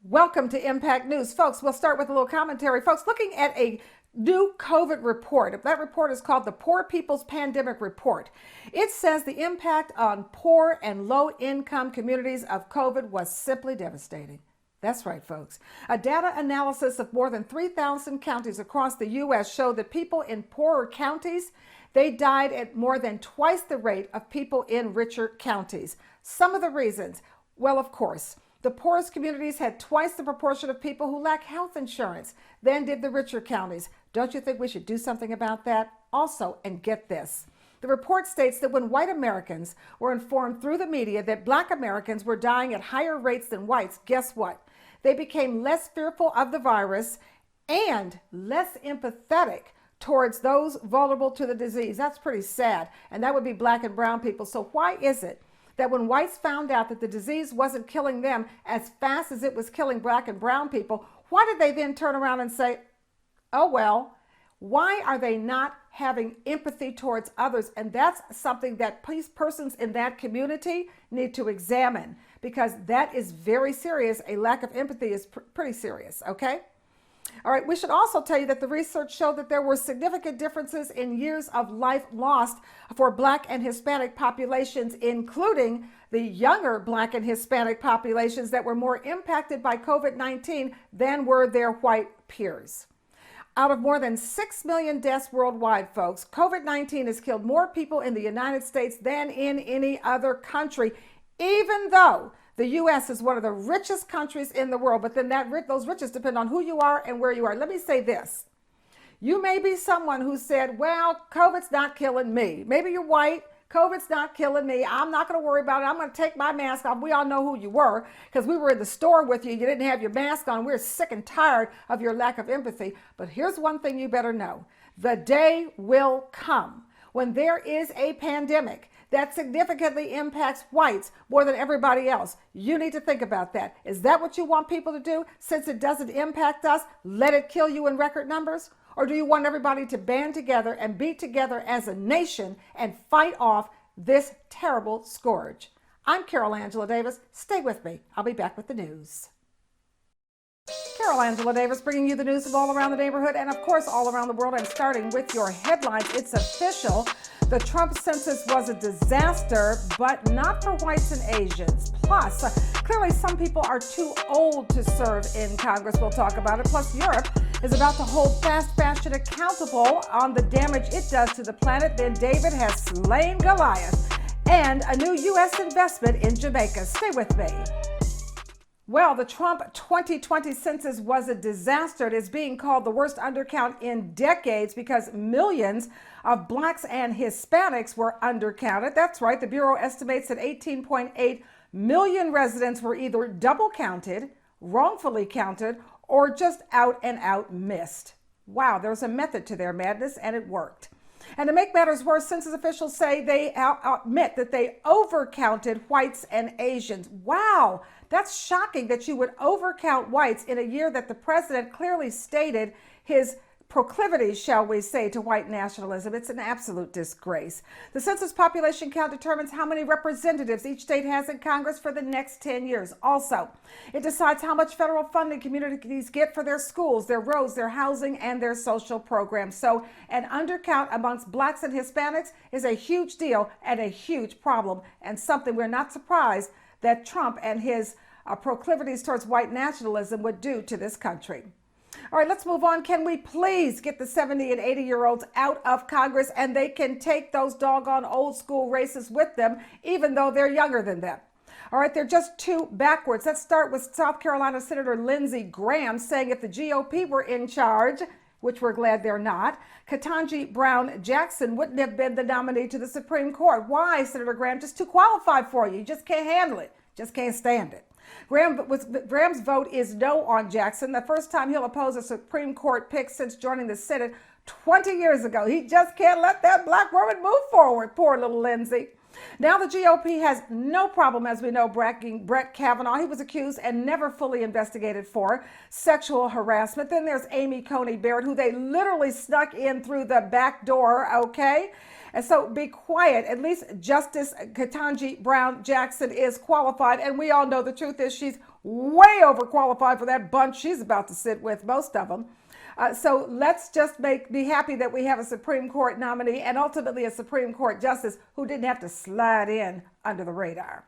Welcome to Impact News. Folks, we'll start with a little commentary. Folks, looking at a new COVID report. That report is called the Poor People's Pandemic Report. It says the impact on poor and low-income communities of COVID was simply devastating. That's right, folks. A data analysis of more than 3,000 counties across the U.S. showed that people in poorer counties, they died at more than twice the rate of people in richer counties. Some of the reasons, well, of course, the poorest communities had twice the proportion of people who lack health insurance than did the richer counties. Don't you think we should do something about that? Also, and get this, the report states that when white Americans were informed through the media that Black Americans were dying at higher rates than whites, guess what? They became less fearful of the virus and less empathetic towards those vulnerable to the disease. That's pretty sad. And that would be Black and brown people. So why is it that when whites found out that the disease wasn't killing them as fast as it was killing Black and brown people, why did they then turn around and say, oh, well, why are they not having empathy towards others? And that's something that persons in that community need to examine, because that is very serious. A lack of empathy is pretty serious, okay? All right, we should also tell you that the research showed that there were significant differences in years of life lost for Black and Hispanic populations, including the younger Black and Hispanic populations that were more impacted by COVID-19 than were their white peers. Out of more than 6 million deaths worldwide, folks, COVID-19 has killed more people in the United States than in any other country, even though the U.S. is one of the richest countries in the world. But then those riches depend on who you are and where you are. Let me say this. You may be someone who said, well, COVID's not killing me. Maybe you're white. COVID's not killing me. I'm not going to worry about it. I'm going to take my mask off. We all know who you were because we were in the store with you. You didn't have your mask on. We're sick and tired of your lack of empathy. But here's one thing you better know. The day will come when there is a pandemic that significantly impacts whites more than everybody else. You need to think about that. Is that what you want people to do? Since it doesn't impact us, let it kill you in record numbers? Or do you want everybody to band together and be together as a nation and fight off this terrible scourge? I'm Carol Angela Davis. Stay with me. I'll be back with the news. Carol Angela Davis bringing you the news of all around the neighborhood and, of course, all around the world. And starting with your headlines, it's official. The Trump census was a disaster, but not for whites and Asians. Plus, clearly some people are too old to serve in Congress. We'll talk about it. Plus, Europe is about to hold fast fashion accountable on the damage it does to the planet. Then David has slain Goliath. And a new U.S. investment in Jamaica. Stay with me. Well, the Trump 2020 census was a disaster. It is being called the worst undercount in decades because millions of Blacks and Hispanics were undercounted. That's right. The Bureau estimates that 18.8 million residents were either double counted, wrongfully counted, or just out and out missed. Wow, there's a method to their madness, and it worked. And to make matters worse, census officials say they admit that they overcounted whites and Asians. Wow, that's shocking that you would overcount whites in a year that the president clearly stated his proclivities, shall we say, to white nationalism. It's an absolute disgrace. The census population count determines how many representatives each state has in Congress for the next 10 years. Also, it decides how much federal funding communities get for their schools, their roads, their housing, and their social programs. So an undercount amongst Blacks and Hispanics is a huge deal and a huge problem, and something we're not surprised that Trump and his proclivities towards white nationalism would do to this country. All right, let's move on. Can we please get the 70 and 80-year-olds out of Congress and they can take those doggone old school racists with them, even though they're younger than them? All right, they're just too backwards. Let's start with South Carolina Senator Lindsey Graham saying if the GOP were in charge, which we're glad they're not, Ketanji Brown Jackson wouldn't have been the nominee to the Supreme Court. Why, Senator Graham? Just too qualified for you. You just can't handle it. Just can't stand it. Graham's vote is no on Jackson, the first time he'll oppose a Supreme Court pick since joining the Senate 20 years ago. He just can't let that Black woman move forward. Poor little Lindsey. Now the GOP has no problem, as we know, backing Brett Kavanaugh. He was accused and never fully investigated for sexual harassment. Then there's Amy Coney Barrett, who they literally snuck in through the back door, okay? And so be quiet. At least Justice Ketanji Brown Jackson is qualified. And we all know the truth is she's way overqualified for that bunch she's about to sit with, most of them. So let's just be happy that we have a Supreme Court nominee and ultimately a Supreme Court justice who didn't have to slide in under the radar.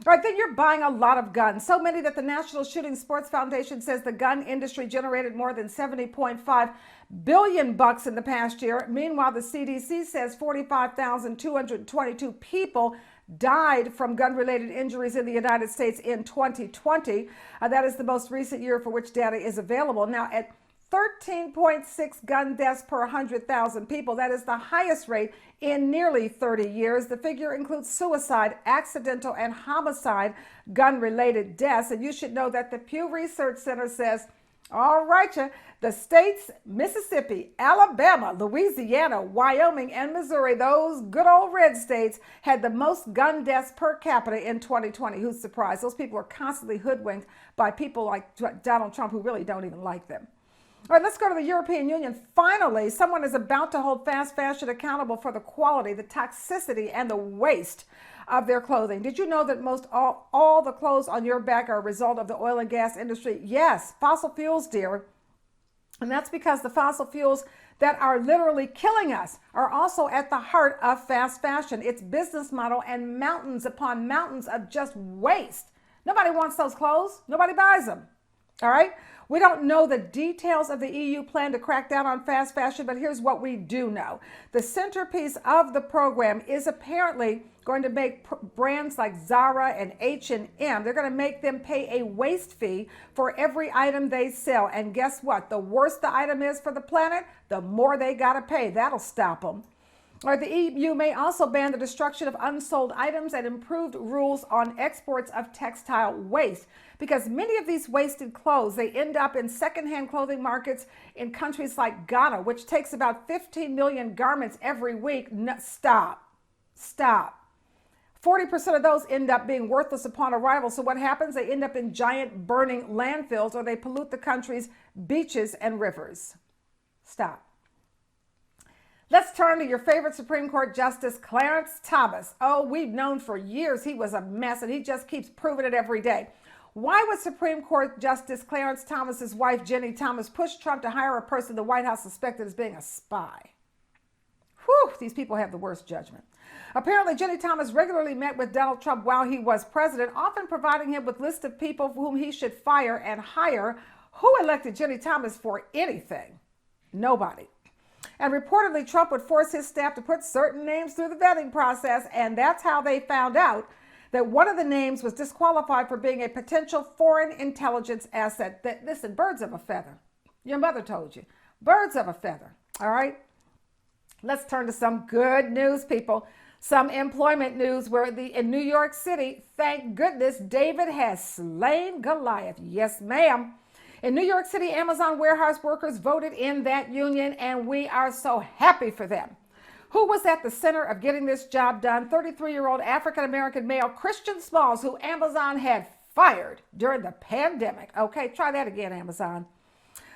All right, then you're buying a lot of guns, so many that the National Shooting Sports Foundation says the gun industry generated more than $70.5 billion in the past year. Meanwhile, the CDC says 45,222 people died from gun-related injuries in the United States in 2020. That is the most recent year for which data is available. Now, at 13.6 gun deaths per 100,000 people. That is the highest rate in nearly 30 years. The figure includes suicide, accidental, and homicide gun-related deaths. And you should know that the Pew Research Center says, all right, the states, Mississippi, Alabama, Louisiana, Wyoming, and Missouri, those good old red states, had the most gun deaths per capita in 2020. Who's surprised? Those people are constantly hoodwinked by people like Donald Trump who really don't even like them. All right, let's go to the European Union. Finally, someone is about to hold fast fashion accountable for the quality, the toxicity, and the waste of their clothing. Did you know that most all the clothes on your back are a result of the oil and gas industry? Yes, fossil fuels, dear. And that's because the fossil fuels that are literally killing us are also at the heart of fast fashion. Its business model and mountains upon mountains of just waste. Nobody wants those clothes. Nobody buys them. All right. We don't know the details of the EU plan to crack down on fast fashion, but here's what we do know. The centerpiece of the program is apparently going to make brands like Zara and H&M, they're going to make them pay a waste fee for every item they sell. And guess what? The worse the item is for the planet, the more they got to pay. That'll stop them. Or the EU may also ban the destruction of unsold items and improved rules on exports of textile waste, because many of these wasted clothes, they end up in secondhand clothing markets in countries like Ghana, which takes about 15 million garments every week. No, stop. 40% of those end up being worthless upon arrival. So what happens? They end up in giant burning landfills, or they pollute the country's beaches and rivers. Stop. Let's turn to your favorite Supreme Court Justice, Clarence Thomas. Oh, we've known for years he was a mess, and he just keeps proving it every day. Why would Supreme Court Justice Clarence Thomas's wife, Ginny Thomas, push Trump to hire a person the White House suspected as being a spy? Whew, these people have the worst judgment. Apparently, Ginny Thomas regularly met with Donald Trump while he was president, often providing him with lists of people whom he should fire and hire. Who elected Ginny Thomas for anything? Nobody. And reportedly, Trump would force his staff to put certain names through the vetting process, and that's how they found out that one of the names was disqualified for being a potential foreign intelligence asset. Listen, birds of a feather. Your mother told you. Birds of a feather, all right? Let's turn to some good news, people. Some employment news where in New York City, thank goodness, David has slain Goliath. Yes, ma'am. In New York City, Amazon warehouse workers voted in that union, and we are so happy for them. Who was at the center of getting this job done? 33-year-old African-American male Christian Smalls, who Amazon had fired during the pandemic. Okay, try that again, Amazon.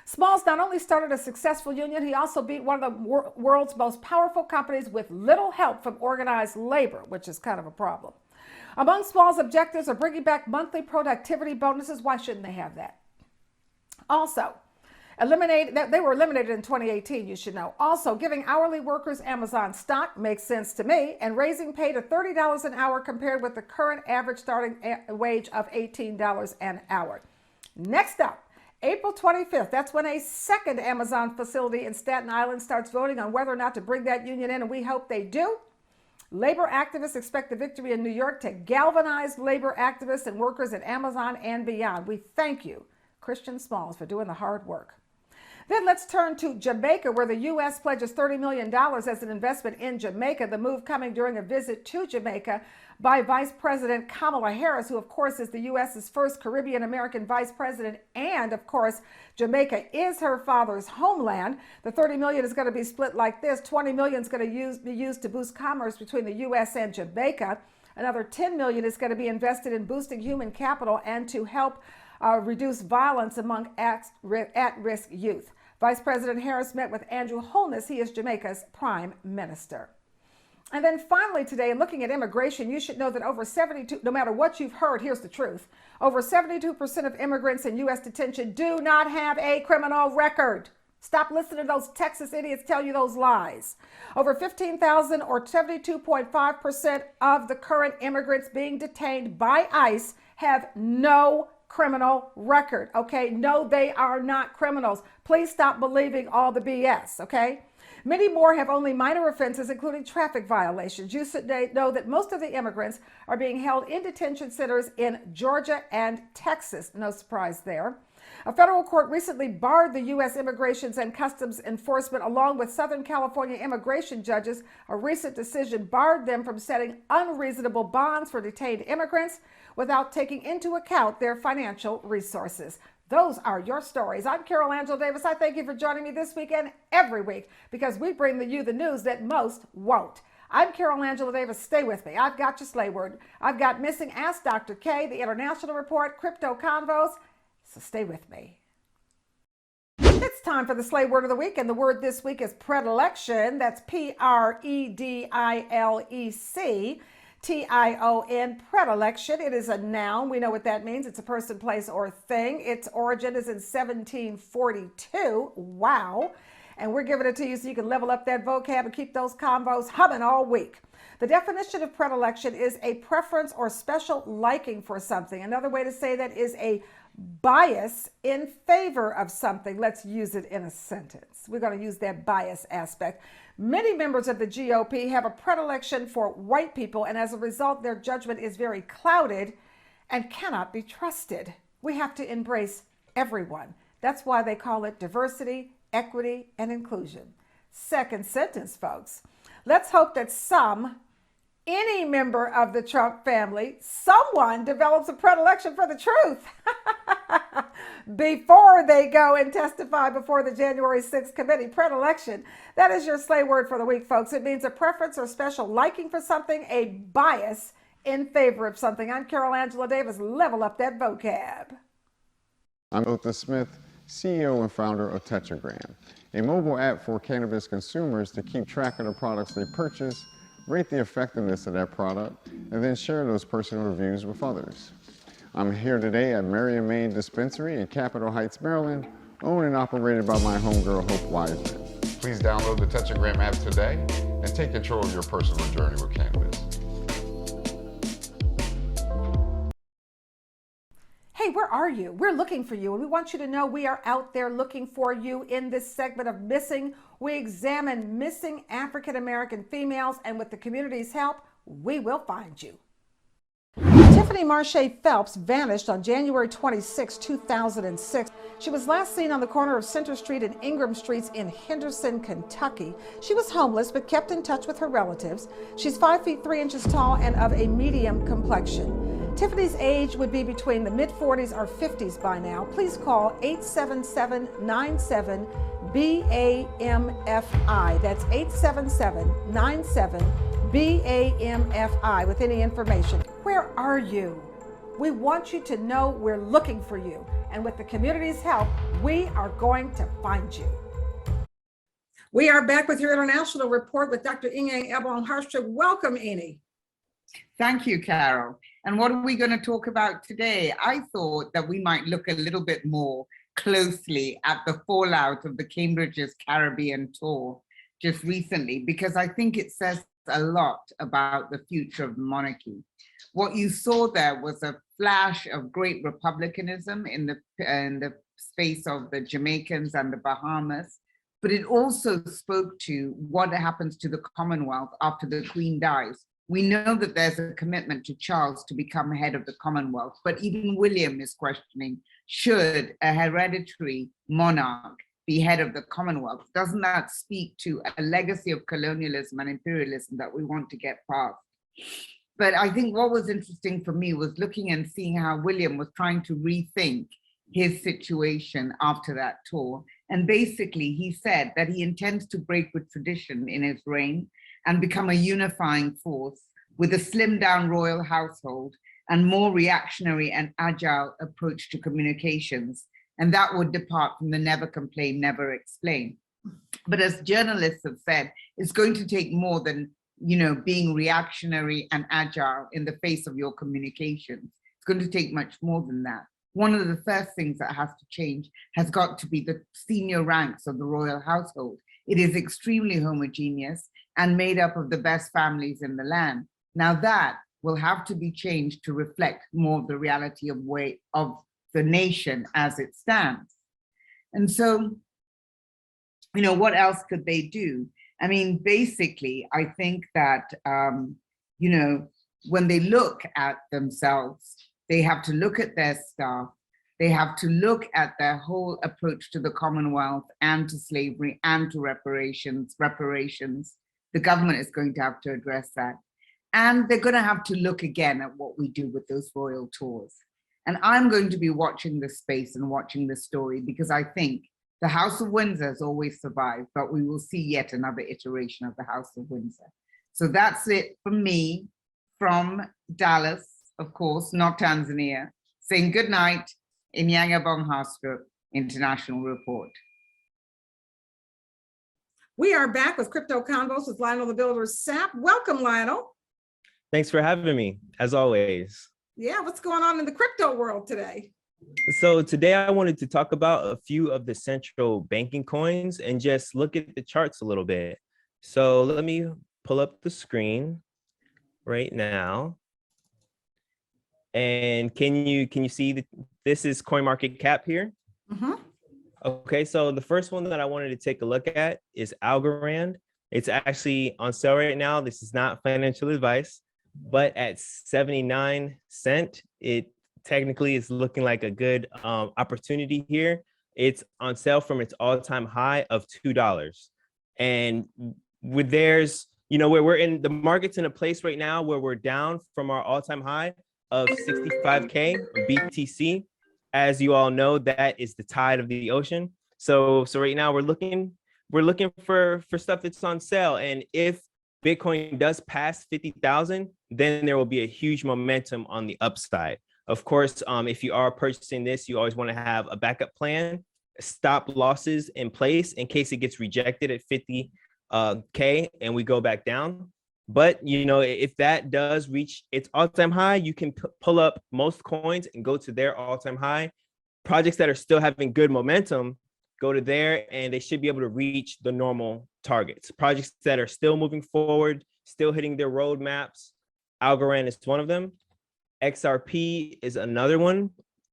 Smalls not only started a successful union, he also beat one of the world's most powerful companies with little help from organized labor, which is kind of a problem. Among Smalls' objectives are bringing back monthly productivity bonuses. Why shouldn't they have that? Also, they were eliminated in 2018, you should know. Also, giving hourly workers Amazon stock makes sense to me, and raising pay to $30 an hour compared with the current average starting wage of $18 an hour. Next up, April 25th, that's when a second Amazon facility in Staten Island starts voting on whether or not to bring that union in, and we hope they do. Labor activists expect the victory in New York to galvanize labor activists and workers at Amazon and beyond. We thank you, Christian Smalls, for doing the hard work. Then let's turn to Jamaica, where the U.S. pledges $30 million as an investment in Jamaica. The move coming during a visit to Jamaica by Vice President Kamala Harris, who, of course, is the U.S.'s first Caribbean American vice president. And, of course, Jamaica is her father's homeland. The $30 million is going to be split like this. $20 million is going to be used to boost commerce between the U.S. and Jamaica. Another $10 million is going to be invested in boosting human capital and to help reduce violence among at-risk youth. Vice President Harris met with Andrew Holness. He is Jamaica's prime minister. And then finally today, in looking at immigration, you should know that no matter what you've heard, here's the truth. Over 72% of immigrants in U.S. detention do not have a criminal record. Stop listening to those Texas idiots tell you those lies. Over 15,000 or 72.5% of the current immigrants being detained by ICE have no criminal record, okay? No, they are not criminals. Please stop believing all the BS, okay? Many more have only minor offenses, including traffic violations. You should know that most of the immigrants are being held in detention centers in Georgia and Texas. No surprise there. A federal court recently barred the U.S. Immigrations and Customs Enforcement, along with Southern California immigration judges. A recent decision barred them from setting unreasonable bonds for detained immigrants without taking into account their financial resources. Those are your stories. I'm Carol Angela Davis. I thank you for joining me this week and every week, because we bring you the news that most won't. I'm Carol Angela Davis. Stay with me. I've got your slay word. I've got Missing Ask Dr. K, the International Report, Crypto Convos. So stay with me. It's time for the slay word of the week, and the word this week is predilection. That's Predilection, predilection. It is a noun. We know what that means. It's a person, place, or thing. Its origin is in 1742. Wow. And we're giving it to you so you can level up that vocab and keep those convos humming all week. The definition of predilection is a preference or special liking for something. Another way to say that is a bias in favor of something. Let's use it in a sentence. We're going to use that bias aspect. Many members of the GOP have a predilection for white people, and as a result, their judgment is very clouded and cannot be trusted. We have to embrace everyone. That's why they call it diversity, equity, and inclusion. Second sentence, folks. Let's hope that any member of the Trump family, someone develops a predilection for the truth before they go and testify before the January 6th committee. Predilection, that is your slay word for the week, folks. It means a preference or special liking for something, a bias in favor of something. I'm Carol Angela Davis. Level up that vocab. I'm Otha Smith, CEO and founder of Tetragram, a mobile app for cannabis consumers to keep track of the products they purchase, rate the effectiveness of that product, and then share those personal reviews with others. I'm here today at Marion Main Dispensary in Capitol Heights, Maryland, owned and operated by my homegirl, Hope Wiseman. Please download the Tetragram app today and take control of your personal journey with cannabis. Hey, where are you? We're looking for you, and we want you to know we are out there looking for you. In this segment of Missing, we examine missing African American females, and with the community's help, we will find you. Tiffany Marche Phelps vanished on January 26, 2006. She was last seen on the corner of Center Street and Ingram Streets in Henderson, Kentucky. She was homeless but kept in touch with her relatives. She's 5 feet 3 inches tall and of a medium complexion. Tiffany's age would be between the mid-40s or 50s by now. Please call 877-97-BAMFI. That's 877-97-BAMFI with any information. Where are you? We want you to know we're looking for you. And with the community's help, we are going to find you. We are back with your international report with Dr. Inge Ebon-Harstrup. Welcome, Eni. Thank you, Carol. And what are we going to talk about today? I thought that we might look a little bit more closely at the fallout of the Cambridge's Caribbean tour just recently, because I think it says a lot about the future of the monarchy. What you saw there was a flash of great republicanism in the space of the Jamaicans and the Bahamas, but it also spoke to what happens to the Commonwealth after the Queen dies. We know that there's a commitment to Charles to become head of the Commonwealth, but even William is questioning, should a hereditary monarch be head of the Commonwealth? Doesn't that speak to a legacy of colonialism and imperialism that we want to get past? But I think what was interesting for me was looking and seeing how William was trying to rethink his situation after that tour. And basically, he said that he intends to break with tradition in his reign and become a unifying force with a slimmed down royal household and more reactionary and agile approach to communications. And that would depart from the never complain, never explain. But as journalists have said, it's going to take more than, you know, being reactionary and agile in the face of your communications. It's going to take much more than that. One of the first things that has to change has got to be the senior ranks of the royal household. It is extremely homogeneous and made up of the best families in the land. Now that will have to be changed to reflect more of the reality of the nation as it stands. And so, you know, what else could they do? I mean, basically, I think that, you know, when they look at themselves, they have to look at their staff, they have to look at their whole approach to the Commonwealth and to slavery and to reparations. The government is going to have to address that. And they're going to have to look again at what we do with those royal tours. And I'm going to be watching this space and watching this story, because I think the House of Windsor has always survived, but we will see yet another iteration of the House of Windsor. So that's it from me, from Dallas, of course, not Tanzania, saying good night in Yangabong Haskell International Report. We are back with Crypto Convos with Lionel the Builder Sapp. Welcome, Lionel. Thanks for having me, as always. Yeah, what's going on in the crypto world today? So today I wanted to talk about a few of the central banking coins and just look at the charts a little bit. So let me pull up the screen right now. And can you see that this is CoinMarketCap here? Mm-hmm. Okay, so the first one that I wanted to take a look at is Algorand. It's actually on sale right now. This is not financial advice, but at 79 cents, it technically is looking like a good opportunity here. It's on sale from its all-time high of $2. And with theirs, you know, where we're in the market's in a place right now where we're down from our all-time high of 65K or BTC. As you all know, that is the tide of the ocean. So right now we're looking for stuff that's on sale. And if Bitcoin does pass 50,000, then there will be a huge momentum on the upside. Of course, if you are purchasing this, you always want to have a backup plan, stop losses in place in case it gets rejected at 50K and we go back down. But, you know, if that does reach its all-time high, you can pull up most coins and go to their all-time high. Projects that are still having good momentum, go to there and they should be able to reach the normal targets. Projects that are still moving forward, still hitting their roadmaps, Algorand is one of them. XRP is another one.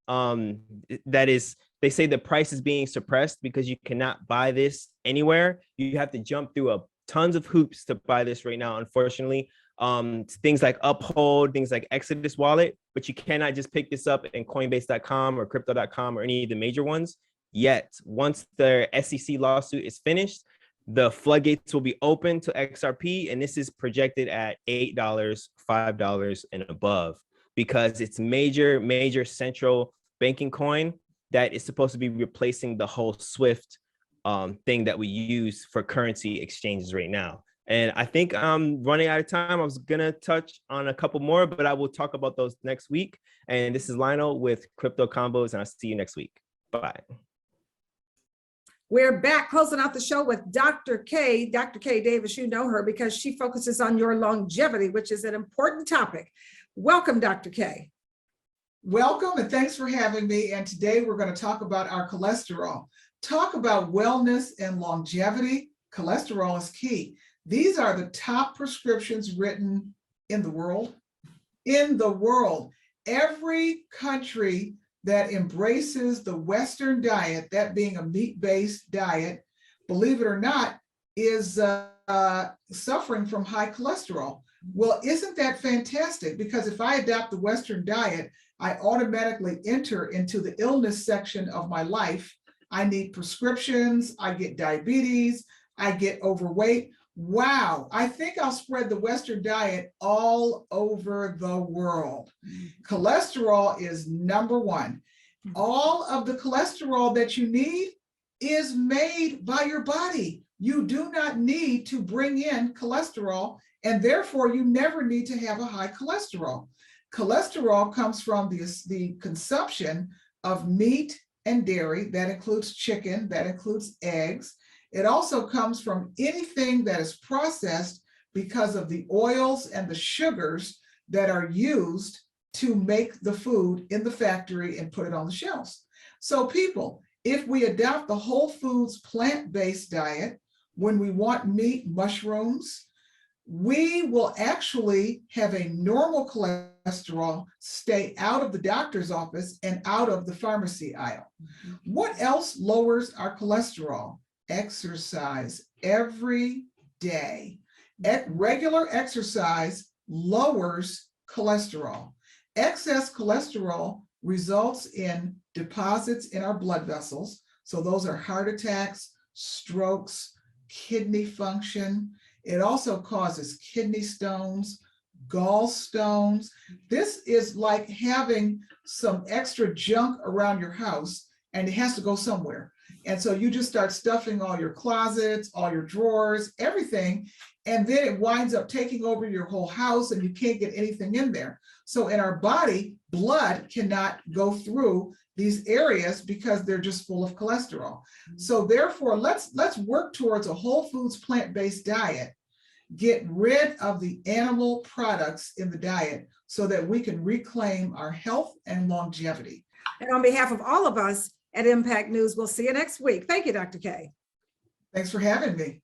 That is, they say the price is being suppressed because you cannot buy this anywhere. You have to jump through tons of hoops to buy this right now, unfortunately. Things like Uphold, things like Exodus Wallet, but you cannot just pick this up in Coinbase.com or Crypto.com or any of the major ones yet. Once the SEC lawsuit is finished, the floodgates will be open to XRP, and this is projected at $8, $5 and above, because it's major central banking coin that is supposed to be replacing the whole SWIFT thing that we use for currency exchanges right now. And I think I'm running out of time. I was gonna touch on a couple more, but I will talk about those next week. And this is Lionel with Crypto Combos, and I'll see you next week. Bye. We're back closing out the show with Dr. K. Dr. K. Davis, you know her because she focuses on your longevity, which is an important topic. Welcome, Dr. K. Welcome, and thanks for having me. And today we're going to talk about our cholesterol. Talk about wellness and longevity. Cholesterol is key. These are the top prescriptions written in the world. In the world, every country that embraces the Western diet, that being a meat-based diet, believe it or not, is suffering from high cholesterol. Well, isn't that fantastic? Because if I adopt the Western diet, I automatically enter into the illness section of my life. I need prescriptions, I get diabetes, I get overweight. Wow, I think I'll spread the Western diet all over the world. Cholesterol is number one. All of the cholesterol that you need is made by your body. You do not need to bring in cholesterol, and therefore you never need to have a high cholesterol. Cholesterol comes from the consumption of meat and dairy. That includes chicken, that includes eggs. It also comes from anything that is processed because of the oils and the sugars that are used to make the food in the factory and put it on the shelves. So people, if we adopt the whole foods plant-based diet, when we want meat, mushrooms, we will actually have a normal cholesterol stay out of the doctor's office and out of the pharmacy aisle. What else lowers our cholesterol? Exercise every day. Regular exercise lowers cholesterol. Excess cholesterol results in deposits in our blood vessels. So those are heart attacks, strokes, kidney function. It also causes kidney stones, gallstones. This is like having some extra junk around your house and it has to go somewhere. And so you just start stuffing all your closets, all your drawers, everything. And then it winds up taking over your whole house and you can't get anything in there. So in our body, blood cannot go through these areas because they're just full of cholesterol. So therefore, let's work towards a whole foods plant-based diet, get rid of the animal products in the diet so that we can reclaim our health and longevity. And on behalf of all of us at Impact News, we'll see you next week. Thank you, Dr. K. Thanks for having me.